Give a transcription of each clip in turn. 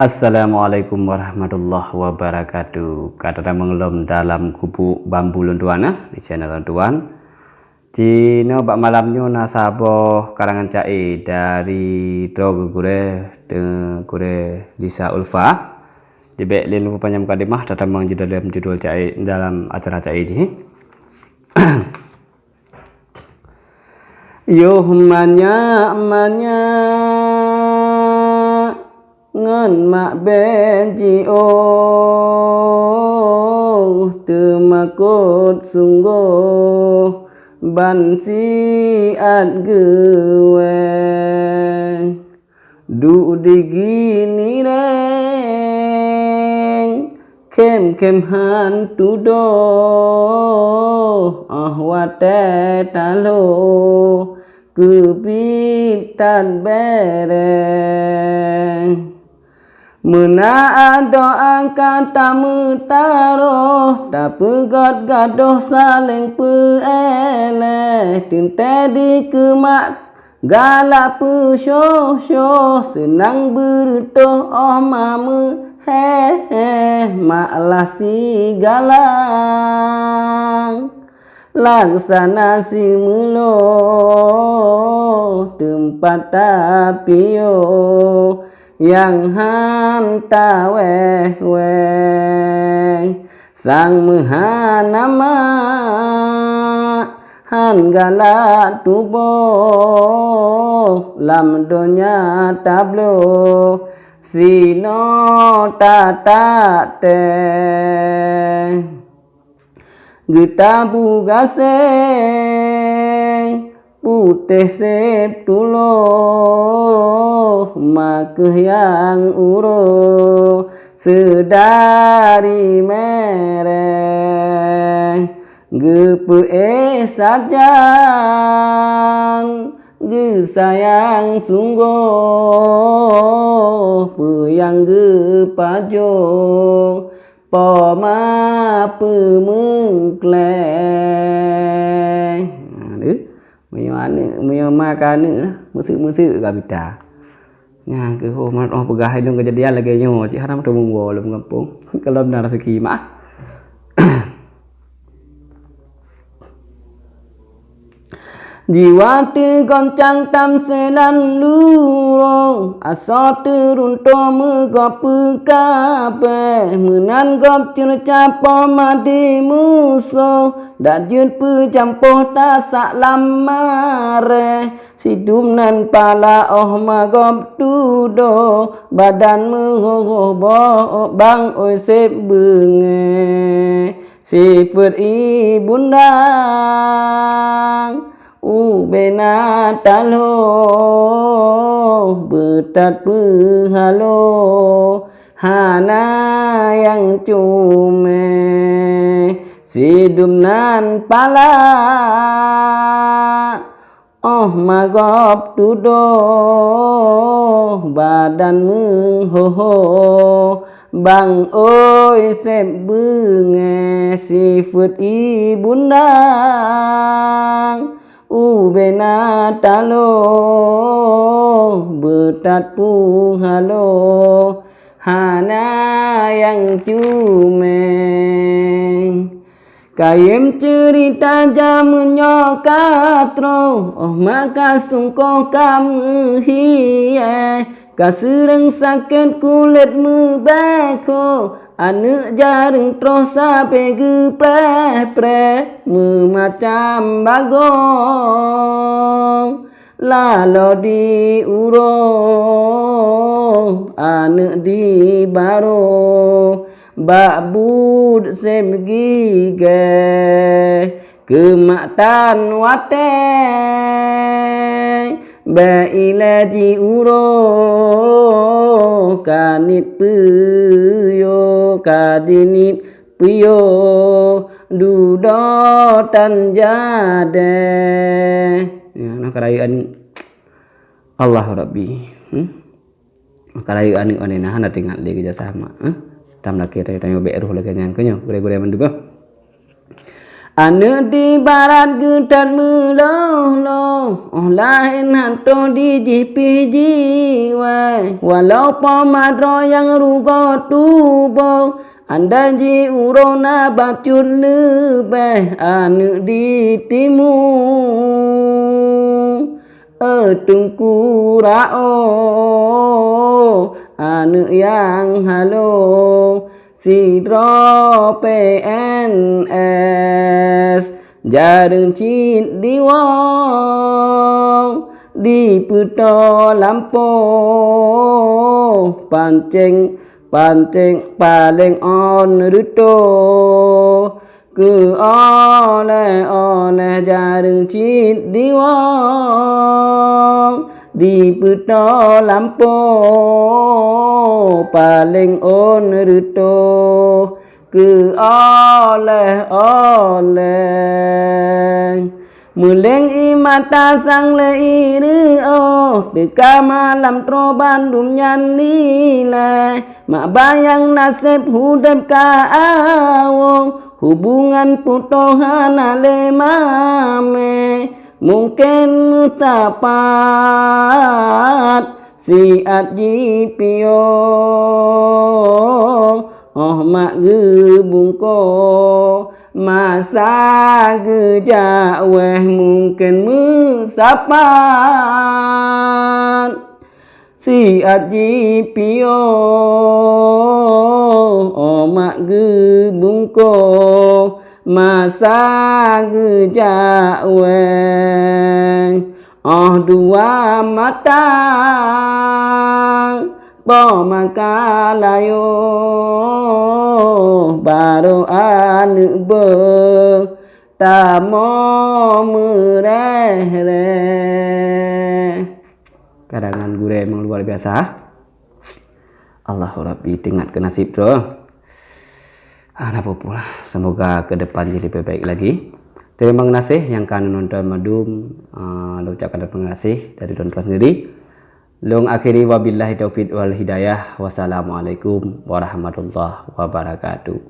Assalamualaikum warahmatullahi wabarakatuh. Kata mengelom dalam kubu bambu lunduana di channel lunduan. Cino bak malamnya nasabah karangan cai dari Drogo gure Lisa Ulfa. Dibek lin panjang kadimah datang menjadi dalam judul cai dalam acara cai ini. Yo manya ngan mak benci temakut sungguh ban siat gewe du digini reng kem hantu do wate talo kepitan bereng Mena doa kata mutaro tak pegat gadoh saling peeleh tinte di kemak galak pesyoh senang bertoh mama maklah si galang laksana si melo tempat tapio yang hanta weh sang mehanama han galak tubuh lam donya tablo sino tata te gita bugase putih sep tuloh makeh yang uro sedari mereng gepe sajan gesayang sungguh peyang gepajo poma pemengkleng Maya makan musik kabita. Nah, ke hôm nó pegah itu kejadian lagi nyo, cik haram tu munggo lu ngampung. Kalau benar rezeki mah. Jiwa tu goncang tam selan lurung asal turun to megop kape menan gop cerca pomadi musuh dak jun pu campuh tasak lamare sidum nan pala magop tudo badan mehoh bang oi sep benge sifat ibundang bena talo betat pehalo hana yang cume sidum nan pala magop tudo badan menghoho bang oi sep benge sifat ibundang bena talo betat puhalo hana yang cume kayem cerita jamunya katro maka sungkoh kamu hiye kasereng sakit kulit mebeko anu jaring terus sampai gepreh memacam bagong lalu di uro anu di baro babud semgige kemaktan wate bailaji uro kanit puyo kadinit puyo dudo tanjade ya nak karayaan Allah Rabbi karayaan ini nah na tinggal di kerjasama tam laki tanya beruh lagi nyan kenyo gure-gure menduga ane di barat gedan meloh lain hantu di jipi walau pemadro yang rugo tubuh anda ji urona bacun lebih ane di timur tungku rao ane yang halo Sidro PNS Jaring cint di wong di puto lampo pancing paling on ruto ke oleh jaring cint di wong di puto lampo paling on ruto ke oleh muleng imata sang leiri deka malam tro Bandung nyanyi mak bayang nasib hudep ka awong hubungan putohana le mame mungkin mutapat si adjipio mak gebungko masa gejaweh mungkin musapan si adjipio mak gebungko masa gejaweh dua mata Pemakalayo baru anu be tamo mereh. Karangan gure emang luar biasa. Allahu Rabbi tingkat ke nasib bro. Apa pula, semoga ke depan jadi lebih baik lagi. Terima kasih yang kan nonton madum. Ucapkan terima kasih dari Don sendiri. Long akhiri wabillahi taufiq wal hidayah. Wassalamualaikum warahmatullahi wabarakatuh.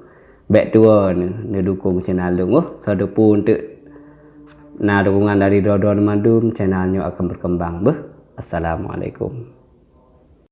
Baik tua ni dukung channel long sada pun te na dukungan dari Don Madum channelnya akan berkembang. Assalamualaikum.